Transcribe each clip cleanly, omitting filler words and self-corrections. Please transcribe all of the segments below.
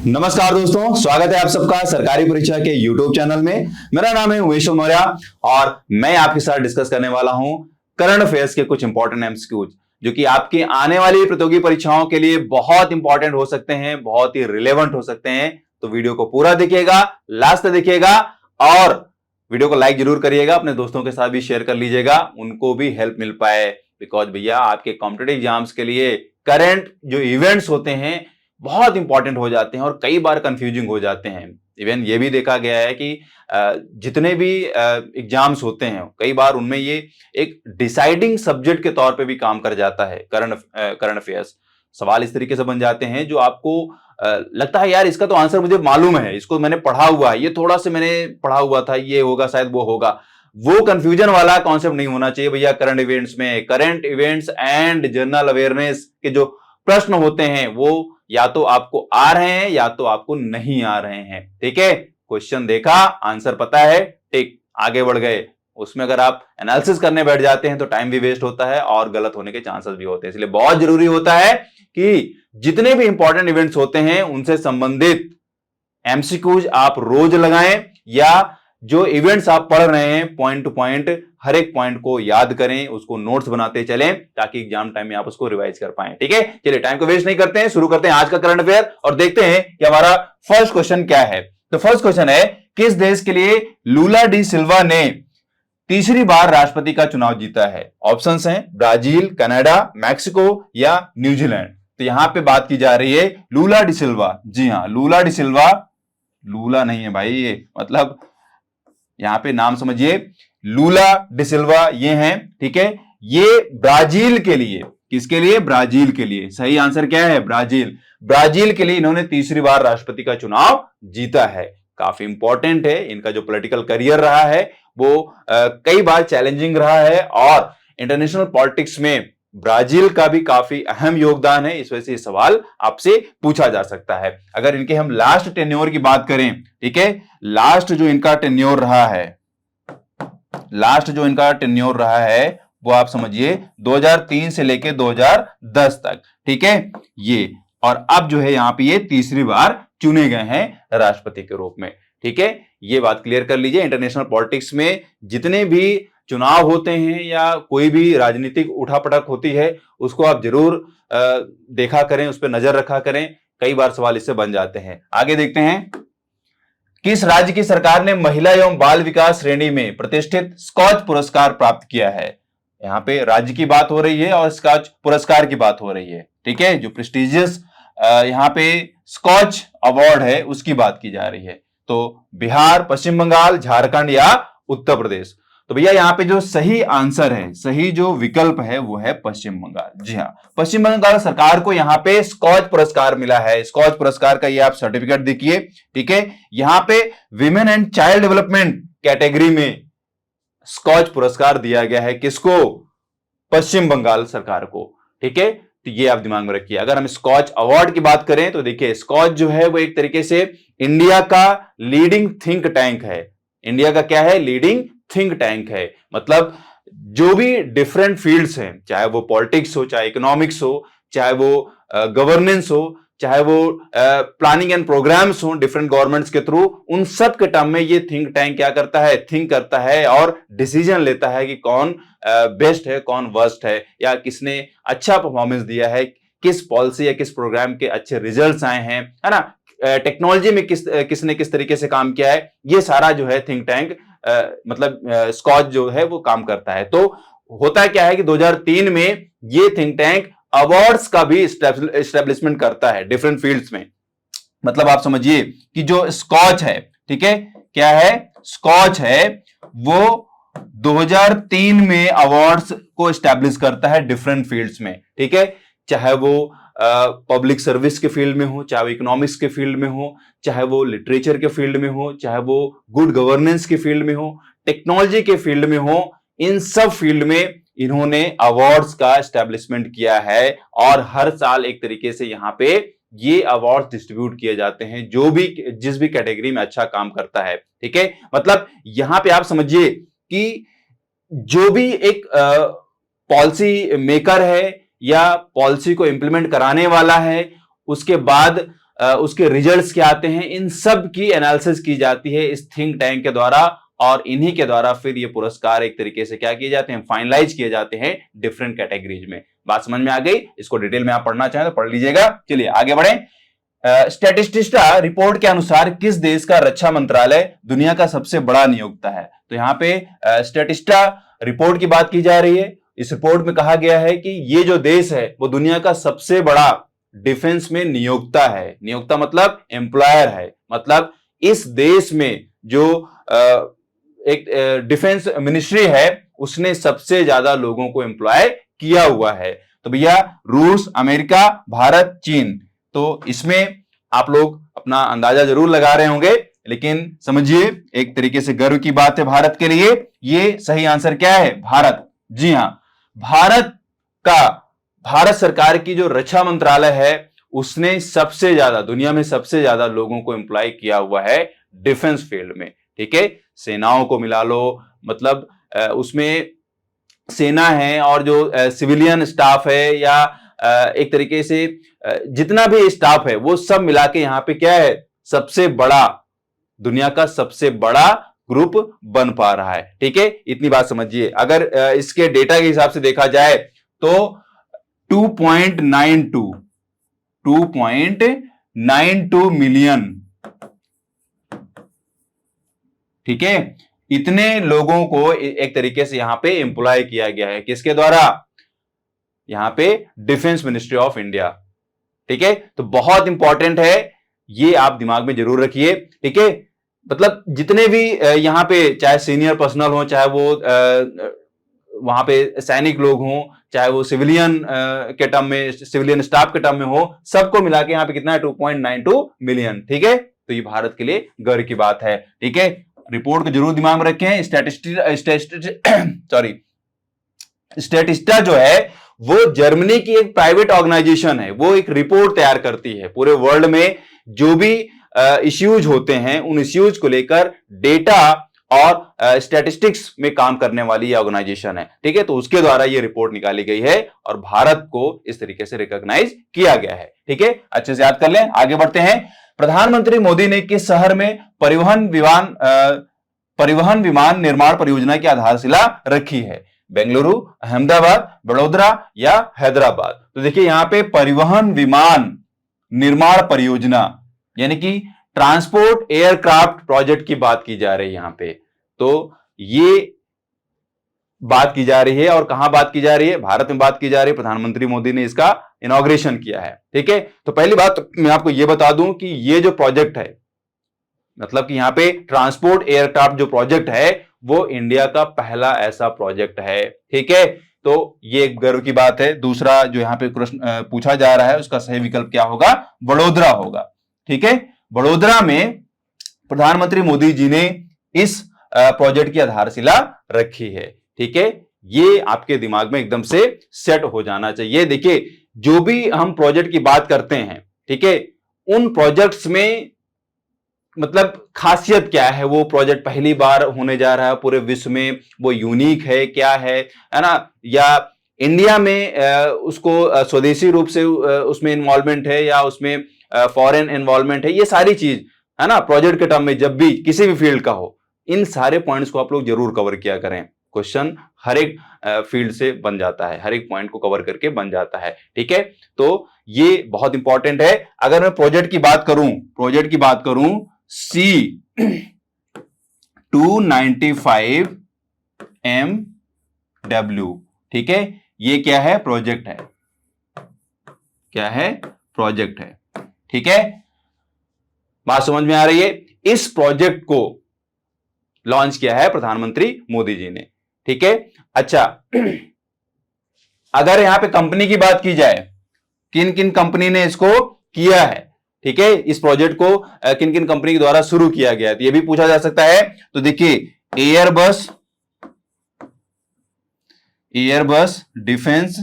नमस्कार दोस्तों, स्वागत है आप सबका सरकारी परीक्षा के YouTube चैनल में। मेरा नाम है उमेश मौर्य और मैं आपके साथ डिस्कस करने वाला हूं करंट अफेयर्स के कुछ इंपॉर्टेंट एमसीक्यूज जो कि आपकी आने वाली प्रतियोगी परीक्षाओं के लिए बहुत इंपॉर्टेंट हो सकते हैं, बहुत ही रिलेवेंट हो सकते हैं। तो वीडियो को पूरा देखिएगा, लास्ट तक देखिएगा और वीडियो को लाइक जरूर करिएगा, अपने दोस्तों के साथ भी शेयर कर लीजिएगा, उनको भी हेल्प मिल पाए। बिकॉज भैया आपके कॉम्पिटेटिव एग्जाम्स के लिए करंट जो इवेंट्स होते हैं बहुत इंपॉर्टेंट हो जाते हैं और कई बार कंफ्यूजिंग हो जाते हैं। इवन ये भी देखा गया है कि जितने भी एग्जाम्स होते हैं कई बार उनमें ये एक डिसाइडिंग सब्जेक्ट के तौर पे भी काम कर जाता है। करंट अफेयर्स सवाल इस तरीके से बन जाते हैं जो आपको लगता है यार इसका तो आंसर मुझे मालूम है, इसको मैंने पढ़ा हुआ है, ये थोड़ा सा मैंने पढ़ा हुआ था, ये होगा शायद वो होगा। वो कंफ्यूजन वाला कॉन्सेप्ट नहीं होना चाहिए भैया। करंट इवेंट्स में current events and general awareness के जो प्रश्न होते हैं वो या तो आपको आ रहे हैं या तो आपको नहीं आ रहे हैं। ठीक है, क्वेश्चन देखा, आंसर पता है, ठीक, आगे बढ़ गए। उसमें अगर आप एनालिसिस करने बैठ जाते हैं तो टाइम भी वेस्ट होता है और गलत होने के चांसेस भी होते हैं। इसलिए बहुत जरूरी होता है कि जितने भी इंपॉर्टेंट इवेंट्स होते हैं उनसे संबंधित एमसीक्यूज आप रोज लगाएं या जो इवेंट्स आप पढ़ रहे हैं पॉइंट टू पॉइंट हर एक पॉइंट को याद करें, उसको नोट्स बनाते चलें ताकि एग्जाम टाइम में आप उसको रिवाइज कर पाएं। ठीक है, चलिए टाइम को वेस्ट नहीं करते हैं, शुरू करते हैं आज का करंट अफेयर और देखते हैं कि हमारा फर्स्ट क्वेश्चन क्या है। तो फर्स्ट क्वेश्चन है, किस देश के लिए लूला डी सिल्वा ने तीसरी बार राष्ट्रपति का चुनाव जीता है? ऑप्शंस हैं ब्राजील, कनाडा, मैक्सिको या न्यूजीलैंड। तो यहां पे बात की जा रही है लूला डी सिल्वा। जी हां, लूला डी सिल्वा, लूला नहीं है भाई, ये मतलब यहां पे नाम समझिए, लूला डी सिल्वा ये हैं। ठीक है, ये ब्राजील के लिए, किसके लिए? ब्राजील के लिए। सही आंसर क्या है? ब्राजील। ब्राजील के लिए इन्होंने तीसरी बार राष्ट्रपति का चुनाव जीता है। काफी इंपॉर्टेंट है, इनका जो पॉलिटिकल करियर रहा है वो कई बार चैलेंजिंग रहा है और इंटरनेशनल पॉलिटिक्स में ब्राजील का भी काफी अहम योगदान है। इस वजह से सवाल आपसे पूछा जा सकता है। अगर इनके हम लास्ट टेन्योर की बात करें, ठीक है, लास्ट जो इनका टेन्योर रहा है, लास्ट जो इनका टेन्योर रहा है वो आप समझिए 2003 से लेके 2010 तक। ठीक है, ये और अब जो है यहां पे ये तीसरी बार चुने गए हैं राष्ट्रपति के रूप में। ठीक है, ये बात क्लियर कर लीजिए। इंटरनेशनल पॉलिटिक्स में जितने भी चुनाव होते हैं या कोई भी राजनीतिक उठापटक होती है उसको आप जरूर देखा करें, उस पर नजर रखा करें, कई बार सवाल इससे बन जाते हैं। आगे देखते हैं, किस राज्य की सरकार ने महिला एवं बाल विकास श्रेणी में प्रतिष्ठित स्कॉच पुरस्कार प्राप्त किया है? यहां पे राज्य की बात हो रही है और स्कॉच पुरस्कार की बात हो रही है। ठीक है, जो प्रेस्टिजियस यहां पे स्कॉच अवार्ड है उसकी बात की जा रही है। तो बिहार, पश्चिम बंगाल, झारखंड या उत्तर प्रदेश? तो भैया यहाँ पे जो सही आंसर है, सही जो विकल्प है वो है पश्चिम बंगाल। जी हाँ, पश्चिम बंगाल सरकार को यहाँ पे स्कॉच पुरस्कार मिला है। स्कॉच पुरस्कार का ये आप सर्टिफिकेट देखिए। ठीक है, यहाँ पे women and child development category में स्कॉच पुरस्कार दिया गया है। किसको? पश्चिम बंगाल सरकार को। ठीक है, तो ये आप दिमाग में रखिए। अगर हम स्कॉच अवार्ड की बात करें तो देखिए स्कॉच जो है वो एक तरीके से इंडिया का लीडिंग थिंक टैंक है। इंडिया का क्या है? लीडिंग थिंक टैंक है। मतलब जो भी डिफरेंट फील्ड्स हैं, चाहे वो पॉलिटिक्स हो, चाहे इकोनॉमिक्स हो, चाहे वो गवर्नेंस हो, चाहे वो प्लानिंग एंड प्रोग्राम्स हो डिफरेंट गवर्नमेंट्स के थ्रू, उन सब के टर्म में ये थिंक टैंक क्या करता है? थिंक करता है और डिसीजन लेता है कि कौन बेस्ट है, कौन वर्स्ट है, या किसने अच्छा परफॉर्मेंस दिया है, किस पॉलिसी या किस प्रोग्राम के अच्छे रिजल्ट्स आए हैं, है ना, टेक्नोलॉजी में किसने किस तरीके से काम किया है। ये सारा जो है थिंक टैंक मतलब स्कॉच जो है वो काम करता है। तो होता क्या है कि 2003 में ये थिंक टैंक अवार्ड्स का भी एस्टेब्लिशमेंट करता है डिफरेंट फील्ड्स में। मतलब आप समझिए कि जो स्कॉच है, ठीक है, क्या है? स्कॉच है वो 2003 में अवार्ड्स को एस्टेब्लिश करता है डिफरेंट फील्ड्स में। ठीक है, चाहे वो पब्लिक सर्विस के फील्ड में हो, चाहे वो इकोनॉमिक्स के फील्ड में हो, चाहे वो लिटरेचर के फील्ड में हो, चाहे वो गुड गवर्नेंस के फील्ड में हो, टेक्नोलॉजी के फील्ड में हो, इन सब फील्ड में इन्होंने अवार्ड्स का एस्टेब्लिशमेंट किया है और हर साल एक तरीके से यहां पे ये अवार्ड डिस्ट्रीब्यूट किए जाते हैं जो भी जिस भी कैटेगरी में अच्छा काम करता है। ठीक है, मतलब यहां पे आप समझिए कि जो भी एक पॉलिसी मेकर है या पॉलिसी को इंप्लीमेंट कराने वाला है, उसके बाद उसके रिजल्ट्स क्या आते हैं, इन सब की एनालिसिस की जाती है इस थिंक टैंक के द्वारा, और इन्हीं के द्वारा फिर ये पुरस्कार एक तरीके से क्या किए जाते हैं, फाइनलाइज किए जाते हैं डिफरेंट कैटेगरीज में। बात समझ में आ गई? इसको डिटेल में आप पढ़ना चाहें तो पढ़ लीजिएगा। चलिए आगे बढ़े। स्टैटिस्टिका रिपोर्ट के अनुसार किस देश का रक्षा मंत्रालय दुनिया का सबसे बड़ा नियोक्ता है? तो यहां पे स्टैटिस्टिका रिपोर्ट की बात की जा रही है। इस रिपोर्ट में कहा गया है कि ये जो देश है वो दुनिया का सबसे बड़ा डिफेंस में नियोक्ता है। नियोक्ता मतलब एम्प्लॉयर है, मतलब इस देश में जो एक डिफेंस मिनिस्ट्री है उसने सबसे ज्यादा लोगों को एम्प्लॉय किया हुआ है। तो भैया रूस, अमेरिका, भारत, चीन, तो इसमें आप लोग अपना अंदाजा जरूर लगा रहे होंगे, लेकिन समझिए एक तरीके से गर्व की बात है भारत के लिए। ये सही आंसर क्या है? भारत। जी हां, भारत सरकार की जो रक्षा मंत्रालय है उसने सबसे ज्यादा, दुनिया में सबसे ज्यादा लोगों को एम्प्लॉय किया हुआ है डिफेंस फील्ड में। ठीक है, सेनाओं को मिला लो, मतलब उसमें सेना है और जो सिविलियन स्टाफ है या एक तरीके से जितना भी स्टाफ है वो सब मिला के यहां पे क्या है, सबसे बड़ा, दुनिया का सबसे बड़ा ग्रुप बन पा रहा है। ठीक है, इतनी बात समझिए। अगर इसके डेटा के हिसाब से देखा जाए तो 2.92 मिलियन, ठीक है, इतने लोगों को एक तरीके से यहां पे एम्प्लॉय किया गया है। किसके द्वारा? यहां पे डिफेंस मिनिस्ट्री ऑफ इंडिया। ठीक है, तो बहुत इंपॉर्टेंट है, ये आप दिमाग में जरूर रखिए। ठीक है, मतलब जितने भी यहां पे चाहे सीनियर पर्सनल हो, चाहे वो वहां पे सैनिक लोग हों, चाहे वो सिविलियन के टर्म में, सिविलियन स्टाफ के टर्म में हो, सबको मिला के यहां पे कितना है? 2.92 मिलियन। ठीक है, तो ये भारत के लिए गर्व की बात है। ठीक है, रिपोर्ट को जरूर दिमाग में रखें। स्टैटिस्टिका जो है वो जर्मनी की एक प्राइवेट ऑर्गेनाइजेशन है, वो एक रिपोर्ट तैयार करती है पूरे वर्ल्ड में जो भी इश्यूज होते हैं उन इश्यूज को लेकर डेटा और स्टैटिस्टिक्स में काम करने वाली ये ऑर्गेनाइजेशन है। ठीक है, तो उसके द्वारा ये रिपोर्ट निकाली गई है और भारत को इस तरीके से रिकॉग्नाइज किया गया है। ठीक है, अच्छे से याद कर लें। आगे बढ़ते हैं। प्रधानमंत्री मोदी ने किस शहर में परिवहन विमान निर्माण परियोजना की आधारशिला रखी है? बेंगलुरु, अहमदाबाद, बड़ोदरा या हैदराबाद? तो देखिए यहां पे परिवहन विमान निर्माण परियोजना यानी कि ट्रांसपोर्ट एयरक्राफ्ट प्रोजेक्ट की बात की जा रही है यहां पे। तो ये बात की जा रही है और कहां बात की जा रही है? भारत में बात की जा रही है। प्रधानमंत्री मोदी ने इसका इनॉग्रेशन किया है। ठीक है, तो पहली बात मैं आपको यह बता दूं कि ये जो प्रोजेक्ट है, मतलब कि यहां पे ट्रांसपोर्ट एयरक्राफ्ट जो प्रोजेक्ट है वो इंडिया का पहला ऐसा प्रोजेक्ट है। ठीक है, तो ये एक गर्व की बात है। दूसरा जो यहां पे प्रश्न पूछा जा रहा है उसका सही विकल्प क्या होगा? वडोदरा होगा। ठीक है, वडोदरा में प्रधानमंत्री मोदी जी ने इस प्रोजेक्ट की आधारशिला रखी है। ठीक है, ये आपके दिमाग में एकदम से सेट हो जाना चाहिए। देखिए जो भी हम प्रोजेक्ट की बात करते हैं, ठीक है, उन प्रोजेक्ट्स में मतलब खासियत क्या है, वो प्रोजेक्ट पहली बार होने जा रहा है पूरे विश्व में, वो यूनिक है क्या है ना, या इंडिया में उसको स्वदेशी रूप से उसमें इन्वॉल्वमेंट है या उसमें फॉरेन इन्वॉल्वमेंट है, ये सारी चीज है ना प्रोजेक्ट के टर्म में जब भी किसी भी फील्ड का हो, इन सारे पॉइंट्स को आप लोग जरूर कवर किया करें। क्वेश्चन हर एक फील्ड से बन जाता है, हर एक पॉइंट को कवर करके बन जाता है। ठीक है, तो ये बहुत इंपॉर्टेंट है। अगर मैं प्रोजेक्ट की बात करूं C 295 MW, ठीक है, ये क्या है? प्रोजेक्ट है। क्या है? प्रोजेक्ट है। ठीक है, बात समझ में आ रही है? इस प्रोजेक्ट को लॉन्च किया है प्रधानमंत्री मोदी जी ने। ठीक है, अच्छा अगर यहां पे कंपनी की बात की जाए, किन किन कंपनी ने इसको किया है, ठीक है, इस प्रोजेक्ट को किन किन कंपनी के द्वारा शुरू किया गया है, तो यह भी पूछा जा सकता है। तो देखिए Airbus defence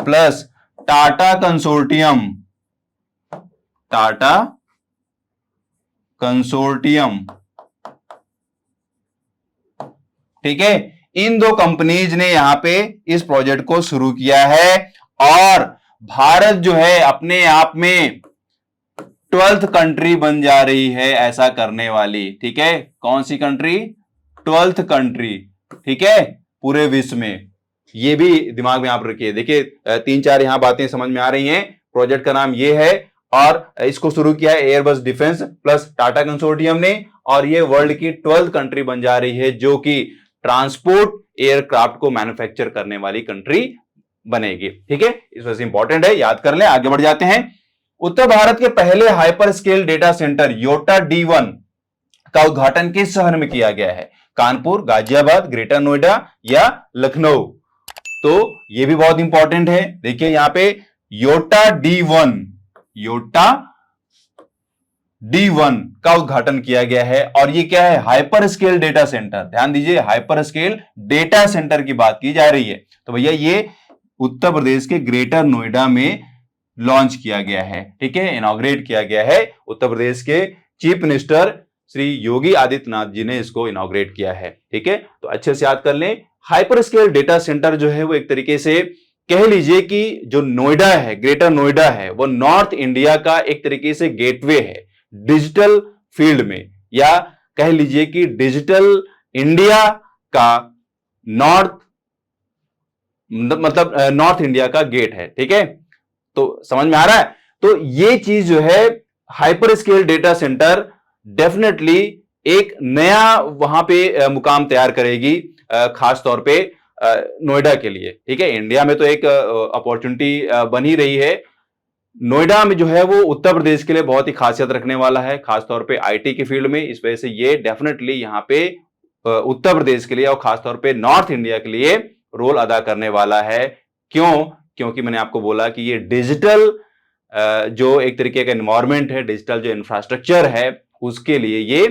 plus Tata consortium, ठीक है, इन दो कंपनीज ने यहां पे इस प्रोजेक्ट को शुरू किया है और भारत जो है अपने आप में 12th कंट्री बन जा रही है ऐसा करने वाली। ठीक है, कौन सी कंट्री? 12th country. ठीक है, पूरे विश्व में। ये भी दिमाग में आप रखिए। देखिए 3-4 यहां बातें समझ में आ रही हैं। प्रोजेक्ट का नाम ये है और इसको शुरू किया है Airbus defence plus Tata consortium ने, और ये वर्ल्ड की 12th कंट्री बन जा रही है जो कि ट्रांसपोर्ट एयरक्राफ्ट को मैन्युफैक्चर करने वाली कंट्री बनेगी। ठीक है, इस वजह से इंपॉर्टेंट है, याद कर लें। आगे बढ़ जाते हैं। उत्तर भारत के पहले hyper scale data center Yotta D1 का उद्घाटन किस शहर में किया गया है? कानपुर, गाजियाबाद, ग्रेटर नोएडा या लखनऊ? तो यह भी बहुत इंपॉर्टेंट है। देखिए यहां पे योटा D1 का उद्घाटन किया गया है, और ये क्या है? Hyper scale data centre. ध्यान दीजिए, हाइपर स्केल डेटा सेंटर की बात की जा रही है। तो भैया ये उत्तर प्रदेश के ग्रेटर नोएडा में लॉन्च किया गया है। ठीक है, इनॉग्रेट किया गया है। उत्तर प्रदेश के चीफ मिनिस्टर श्री योगी आदित्यनाथ जी ने इसको इनॉग्रेट किया है। ठीक है, तो अच्छे से याद कर लें। हाइपर स्केल डेटा सेंटर जो है वो एक तरीके से कह लीजिए कि जो नोएडा है, ग्रेटर नोएडा है, वो नॉर्थ इंडिया का एक तरीके से गेटवे है डिजिटल फील्ड में, या कह लीजिए कि डिजिटल इंडिया का नॉर्थ इंडिया का गेट है। ठीक है, तो समझ में आ रहा है। तो ये चीज जो है hyper scale data centre definitely एक नया वहां पे मुकाम तैयार करेगी, खास तौर पे नोएडा के लिए। ठीक है, इंडिया में तो एक अपॉर्चुनिटी बन ही रही है। नोएडा में जो है वो उत्तर प्रदेश के लिए बहुत ही खासियत रखने वाला है, खासतौर पे आईटी के फील्ड में। इस वजह से ये डेफिनेटली यहाँ पे उत्तर प्रदेश के लिए और खासतौर पे नॉर्थ इंडिया के लिए रोल अदा करने वाला है। क्यों? क्योंकि मैंने आपको बोला कि ये डिजिटल जो एक तरीके का एनवायरमेंट है, डिजिटल जो इंफ्रास्ट्रक्चर है, उसके लिए ये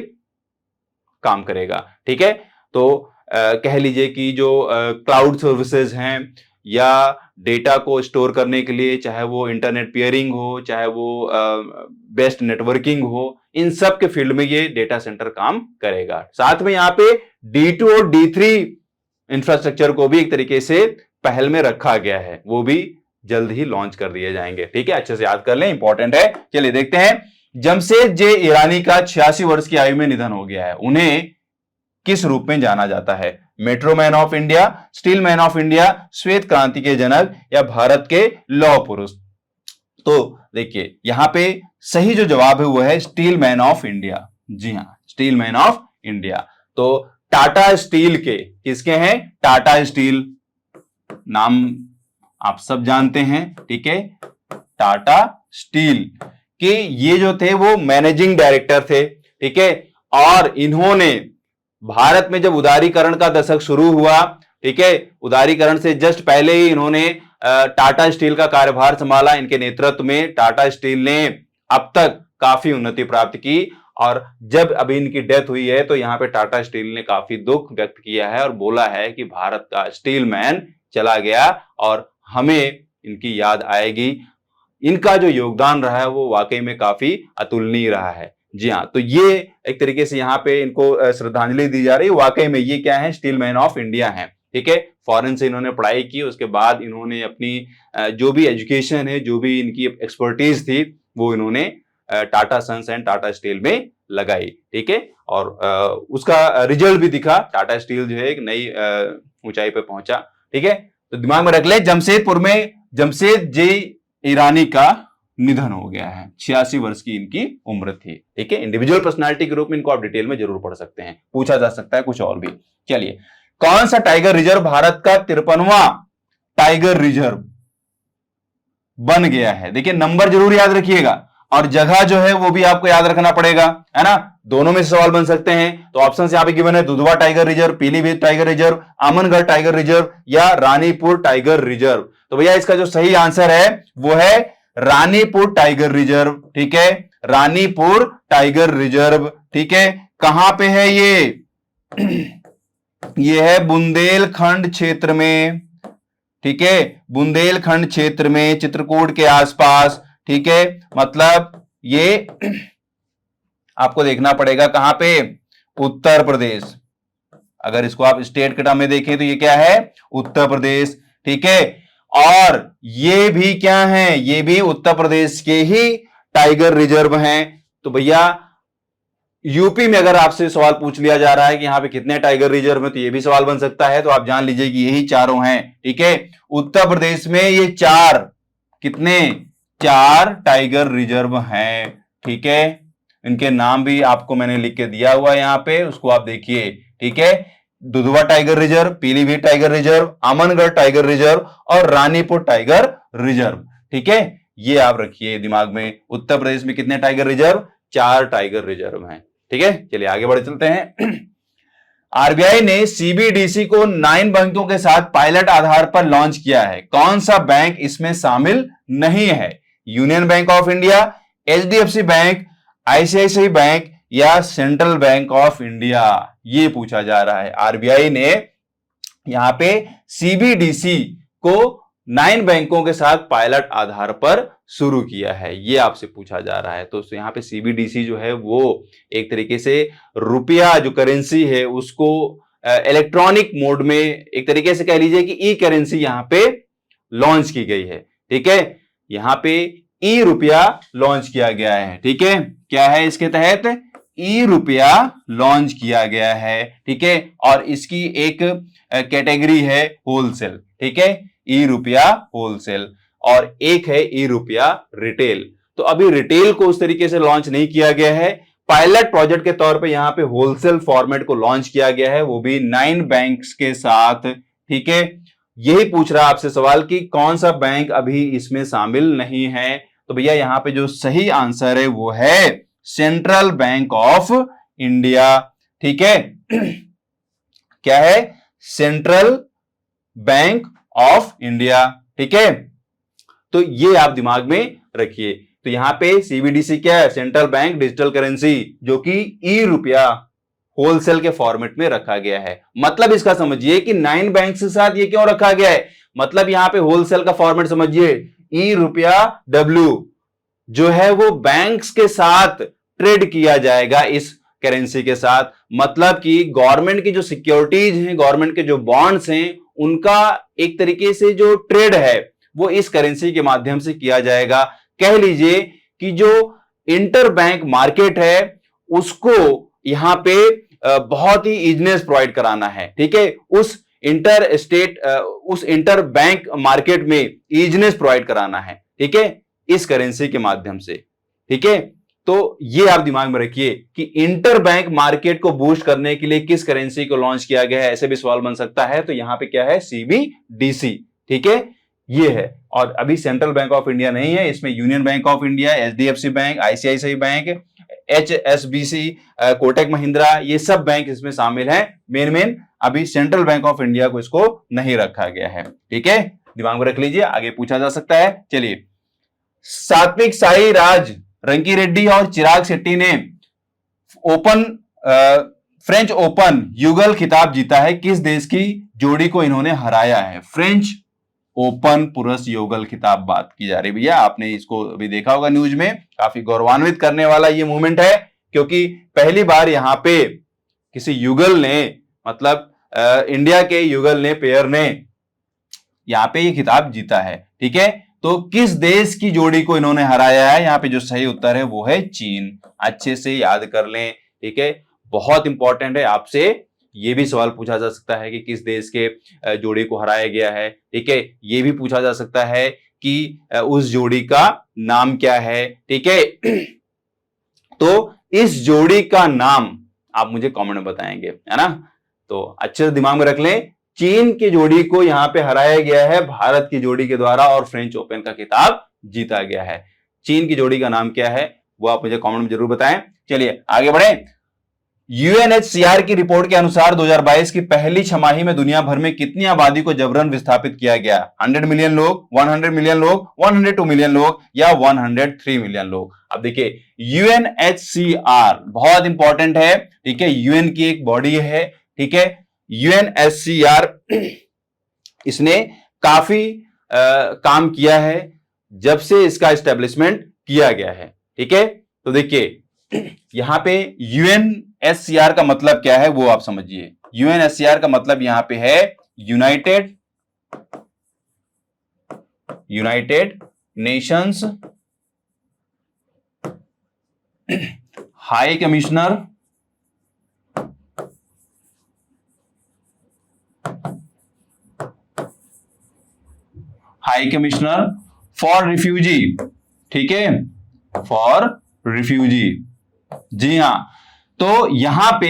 काम करेगा। ठीक है, तो कह लीजिए कि जो क्लाउड सर्विसेज हैं या डेटा को स्टोर करने के लिए, चाहे वो इंटरनेट पियरिंग हो, चाहे वो बेस्ट नेटवर्किंग हो, इन सब के फील्ड में ये डेटा सेंटर काम करेगा। साथ में यहाँ पे D2 और D3 इंफ्रास्ट्रक्चर को भी एक तरीके से पहल में रखा गया है, वो भी जल्द ही लॉन्च कर दिए जाएंगे। ठीक है, अच्छे से याद कर लें, इंपॉर्टेंट है। चलिए देखते हैं। जमशेद जे ईरानी का 86 वर्ष की आयु में निधन हो गया है। उन्हें किस रूप में जाना जाता है? Metro man of India, steel man of India, श्वेत क्रांति के जनक, या भारत के लौह पुरुष? तो देखिए यहां पे सही जो जवाब है वो है स्टील मैन ऑफ इंडिया। जी हां, स्टील मैन ऑफ इंडिया। तो टाटा स्टील के किसके हैं? टाटा स्टील नाम आप सब जानते हैं। ठीक है, टाटा स्टील के ये जो थे वो मैनेजिंग डायरेक्टर थे। ठीक है, और इन्होंने भारत में जब उदारीकरण का दशक शुरू हुआ, ठीक है, उदारीकरण से जस्ट पहले ही इन्होंने टाटा स्टील का कार्यभार संभाला। इनके नेतृत्व में टाटा स्टील ने अब तक काफी उन्नति प्राप्त की, और जब अभी इनकी डेथ हुई है तो यहां पे टाटा स्टील ने काफी दुख व्यक्त किया है और बोला है कि भारत का स्टील मैन चला गया और हमें इनकी याद आएगी। इनका जो योगदान रहा है वो वाकई में काफी अतुलनीय रहा है। जी हाँ, तो ये एक तरीके से यहाँ पे इनको श्रद्धांजलि दी जा रही है। वाकई में ये क्या है? स्टील मैन ऑफ इंडिया है। ठीक है, फॉरेन से इन्होंने पढ़ाई की, उसके बाद इन्होंने अपनी जो भी एजुकेशन है, जो भी इनकी एक्सपर्टीज थी, वो इन्होंने टाटा सन्स एंड टाटा स्टील में लगाई। ठीक है, और उसका रिजल्ट भी दिखा। टाटा स्टील जो है एक नई ऊंचाई पे पहुंचा। ठीक है, तो दिमाग में रख ले, जमशेदपुर में जमशेद जे ईरानी का निधन हो गया है। 86 वर्ष की इनकी उम्र थी। ठीक है, इंडिविजुअल पर्सनालिटी के रूप में इनको आप डिटेल में जरूर पढ़ सकते हैं, पूछा जा सकता है कुछ और भी। चलिए, कौन सा टाइगर रिजर्व भारत का 53वां टाइगर रिजर्व बन गया है? देखिए नंबर जरूर याद रखिएगा, और जगह जो है वो भी आपको याद रखना पड़ेगा, है ना। दोनों में से सवाल बन सकते हैं। तो ऑप्शन यहां पे गिवन है, Dudhwa tiger reserve, Pilibhit tiger reserve, Amangarh tiger reserve, या रानीपुर टाइगर रिजर्व। तो भैया इसका जो सही आंसर है वो है रानीपुर टाइगर रिजर्व। ठीक है, रानीपुर टाइगर रिजर्व। ठीक है, कहां पे है ये? ये है बुंदेलखंड क्षेत्र में। ठीक है, बुंदेलखंड क्षेत्र में, चित्रकूट के आसपास। ठीक है, मतलब ये आपको देखना पड़ेगा कहां पे? उत्तर प्रदेश। अगर इसको आप स्टेट के टर्म में देखें तो ये क्या है? उत्तर प्रदेश। ठीक है, और ये भी क्या है, ये भी उत्तर प्रदेश के ही टाइगर रिजर्व हैं। तो भैया यूपी में अगर आपसे सवाल पूछ लिया जा रहा है कि यहां पे कितने टाइगर रिजर्व हैं, तो ये भी सवाल बन सकता है। तो आप जान लीजिए कि यही चारों हैं, ठीक है। उत्तर प्रदेश में ये चार, कितने, 4 टाइगर रिजर्व हैं, ठीक है। इनके नाम भी आपको मैंने लिख के दिया हुआ है यहां पे, उसको आप देखिए, ठीक है। Dudhwa tiger reserve, Pilibhit tiger reserve, Amangarh tiger reserve और रानीपुर टाइगर रिजर्व, ठीक है। ये आप रखिए दिमाग में, उत्तर प्रदेश में कितने टाइगर रिजर्व, 4 टाइगर रिजर्व हैं, ठीक है। चलिए आगे बढ़ चलते हैं। आरबीआई ने सीबीडीसी को 9 बैंकों के साथ पायलट आधार पर लॉन्च किया है। कौन सा बैंक इसमें शामिल नहीं है? Union bank of India, HDFC bank, ICICI bank या सेंट्रल बैंक ऑफ इंडिया? ये पूछा जा रहा है। आरबीआई ने यहां पे सीबीडीसी को 9 बैंकों के साथ पायलट आधार पर शुरू किया है, ये आपसे पूछा जा रहा है। तो यहां पे सीबीडीसी जो है वो एक तरीके से रुपया जो करेंसी है उसको इलेक्ट्रॉनिक मोड में, एक तरीके से कह लीजिए कि ई करेंसी यहां पे लॉन्च की गई है, ठीक है। यहां पे ई रुपया लॉन्च किया गया है, ठीक है। क्या है इसके तहत? ई रुपया लॉन्च किया गया है, ठीक है। और इसकी एक कैटेगरी है होलसेल, ठीक है। ई रुपया होलसेल और एक है ई रुपया रिटेल। तो अभी रिटेल को उस तरीके से लॉन्च नहीं किया गया है, पायलट प्रोजेक्ट के तौर पे यहां पे होलसेल फॉर्मेट को लॉन्च किया गया है, वो भी 9 बैंक्स के साथ, ठीक है। यही पूछ रहा आपसे सवाल कि कौन सा बैंक अभी इसमें शामिल नहीं है। तो भैया यहां पे जो सही आंसर है वो है सेंट्रल बैंक ऑफ इंडिया, ठीक है। क्या है? सेंट्रल बैंक ऑफ इंडिया, ठीक है। तो ये आप दिमाग में रखिए। तो यहां पे सीबीडीसी क्या है? सेंट्रल बैंक डिजिटल करेंसी, जो कि ई रुपया होलसेल के फॉर्मेट में रखा गया है। मतलब इसका समझिए कि 9 बैंक के साथ ये क्यों रखा गया है, मतलब यहां पे होलसेल का फॉर्मेट समझिए, ई रुपया डब्ल्यू जो है वो बैंक्स के साथ ट्रेड किया जाएगा इस करेंसी के साथ। मतलब कि गवर्नमेंट की जो सिक्योरिटीज हैं, गवर्नमेंट के जो बॉन्ड्स हैं, उनका एक तरीके से जो ट्रेड है वो इस करेंसी के माध्यम से किया जाएगा। कह लीजिए कि जो इंटर बैंक मार्केट है उसको यहां पे बहुत ही इजनेस प्रोवाइड कराना है, ठीक है। उस इंटर बैंक मार्केट में इजनेस प्रोवाइड कराना है, ठीक है, इस करेंसी के माध्यम से, ठीक है। तो ये आप दिमाग में रखिए कि इंटर बैंक मार्केट को बूस्ट करने के लिए किस करेंसी को लॉन्च किया गया है, ऐसे भी सवाल बन सकता है। तो यहां पे क्या है? सीबीडीसी, ठीक है, ये है। और अभी सेंट्रल बैंक ऑफ इंडिया नहीं है, इसमें union bank of India, HDFC bank, ICICI bank, HSBC, Kotak Mahindra, ये सब बैंक इसमें शामिल हैं। मेन अभी सेंट्रल बैंक ऑफ इंडिया को इसको नहीं रखा गया है, ठीक है। दिमाग में रख लीजिए, आगे पूछा जा सकता है। चलिए, सात्विक साईराज रंकी रेड्डी और चिराग शेट्टी ने फ्रेंच ओपन युगल खिताब जीता है। किस देश की जोड़ी को इन्होंने हराया है? फ्रेंच ओपन पुरुष युगल खिताब बात की जा रही भैया, आपने इसको अभी देखा होगा न्यूज में। काफी गौरवान्वित करने वाला ये मूवमेंट है, क्योंकि पहली बार यहां पे किसी युगल ने, मतलब इंडिया के युगल ने, पेयर ने यहां पे ये खिताब जीता है, ठीक है। तो किस देश की जोड़ी को इन्होंने हराया है? यहां पे जो सही उत्तर है वो है चीन। अच्छे से याद कर लें, ठीक है, बहुत इंपॉर्टेंट है। आपसे ये भी सवाल पूछा जा सकता है कि किस देश के जोड़ी को हराया गया है, ठीक है। ये भी पूछा जा सकता है कि उस जोड़ी का नाम क्या है, ठीक है। तो इस जोड़ी का नाम आप मुझे कमेंट में बताएंगे, है ना। तो अच्छे से दिमाग में रख लें, चीन की जोड़ी को यहां पे हराया गया है भारत की जोड़ी के द्वारा और फ्रेंच ओपन का खिताब जीता गया है। चीन की जोड़ी का नाम क्या है वो आप मुझे कमेंट में जरूर बताएं। चलिए आगे बढ़े। यूएनएचसीआर की रिपोर्ट के अनुसार 2022 की पहली छमाही में दुनिया भर में कितनी आबादी को जबरन विस्थापित किया गया? 100 मिलियन लोग, 100 मिलियन लोग, 102 मिलियन लोग या 103 मिलियन लोग? अब देखिए, यूएनएचसीआर बहुत इंपॉर्टेंट है, ठीक है, यूएन की एक बॉडी है, ठीक है। यूएनएचसीआर इसने काफी काम किया है जब से इसका एस्टेब्लिशमेंट किया गया है, ठीक है। तो देखिए यहां पे यूएनएचसीआर का मतलब क्या है वो आप समझिए। यूएनएचसीआर का मतलब यहां पे है United United Nations high commissioner for refugee, ठीक है, फॉर रिफ्यूजी। जी हां, तो यहां पे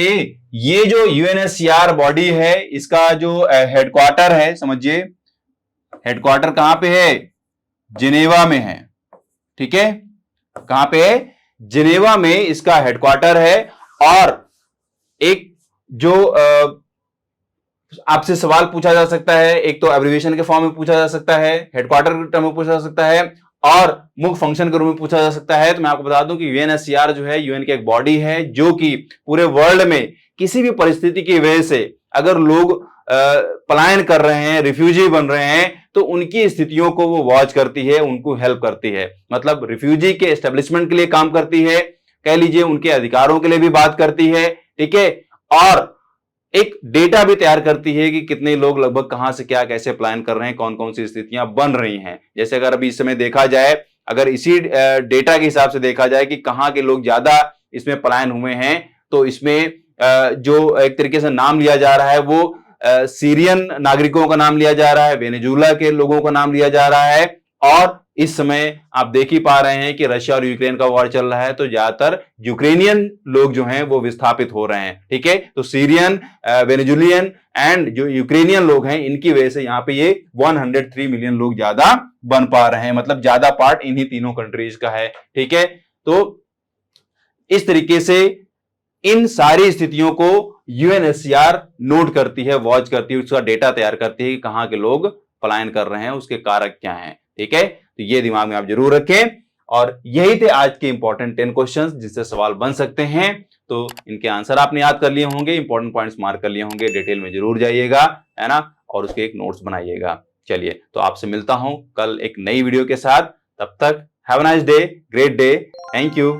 ये जो यूएनएचसीआर बॉडी है, इसका जो हेडक्वार्टर है, समझिए हेडक्वार्टर कहां पे है, जिनेवा में है, ठीक है, कहां पे है, जिनेवा में इसका हेडक्वार्टर है। और एक जो आपसे सवाल पूछा जा सकता है, एक तो एब्रिविएशन के फॉर्म में पूछा जा सकता है, हेडक्वार्टर के टर्म में पूछा जा सकता है, और मुख्य फंक्शन के रूप में पूछा जा सकता है। तो मैं आपको बता दूं कि यूएनएचसीआर जो है यूएन की एक बॉडी है जो कि पूरे वर्ल्ड में किसी भी परिस्थिति की वजह से अगर लोग पलायन कर रहे हैं, रिफ्यूजी बन रहे हैं, तो उनकी स्थितियों को वो वॉच करती है, उनको हेल्प करती है, मतलब रिफ्यूजी के एस्टेब्लिशमेंट के लिए काम करती है, कह लीजिए उनके अधिकारों के लिए भी बात करती है, ठीक है, और एक डेटा भी तैयार करती है कि कितने लोग लगभग कहां से क्या कैसे प्लान कर रहे हैं, कौन कौन सी स्थितियां बन रही हैं। जैसे अगर अभी इस समय देखा जाए, अगर इसी डेटा के हिसाब से देखा जाए कि कहां के लोग ज्यादा इसमें पलायन हुए हैं, तो इसमें जो एक तरीके से नाम लिया जा रहा है वो सीरियन नागरिकों का नाम लिया जा रहा है, वेनेजुला के लोगों का नाम लिया जा रहा है, और इस समय आप देख ही पा रहे हैं कि रशिया और यूक्रेन का वॉर चल रहा है, तो ज्यादातर यूक्रेनियन लोग जो हैं वो विस्थापित हो रहे हैं, ठीक है। तो सीरियन, वेनेजुलियन एंड जो यूक्रेनियन लोग हैं, इनकी वजह से यहां पे ये 103 मिलियन लोग ज्यादा बन पा रहे हैं, मतलब ज्यादा पार्ट इन्हीं तीनों कंट्रीज का है, ठीक है। तो इस तरीके से इन सारी स्थितियों को यूएनएचसीआर नोट करती है, वॉच करती है, उसका डेटा तैयार करती है कि कहां के लोग पलायन कर रहे हैं, उसके कारक क्या हैं, ठीक है। तो ये दिमाग में आप जरूर रखें। और यही थे आज के इंपॉर्टेंट 10 क्वेश्चंस जिससे सवाल बन सकते हैं। तो इनके आंसर आपने याद कर लिए होंगे, इंपॉर्टेंट पॉइंट्स मार्क कर लिए होंगे, डिटेल में जरूर जाइएगा, है ना, और उसके एक नोट्स बनाइएगा। चलिए, तो आपसे मिलता हूं कल एक नई वीडियो के साथ। तब तक have a nice day, great day, thank you.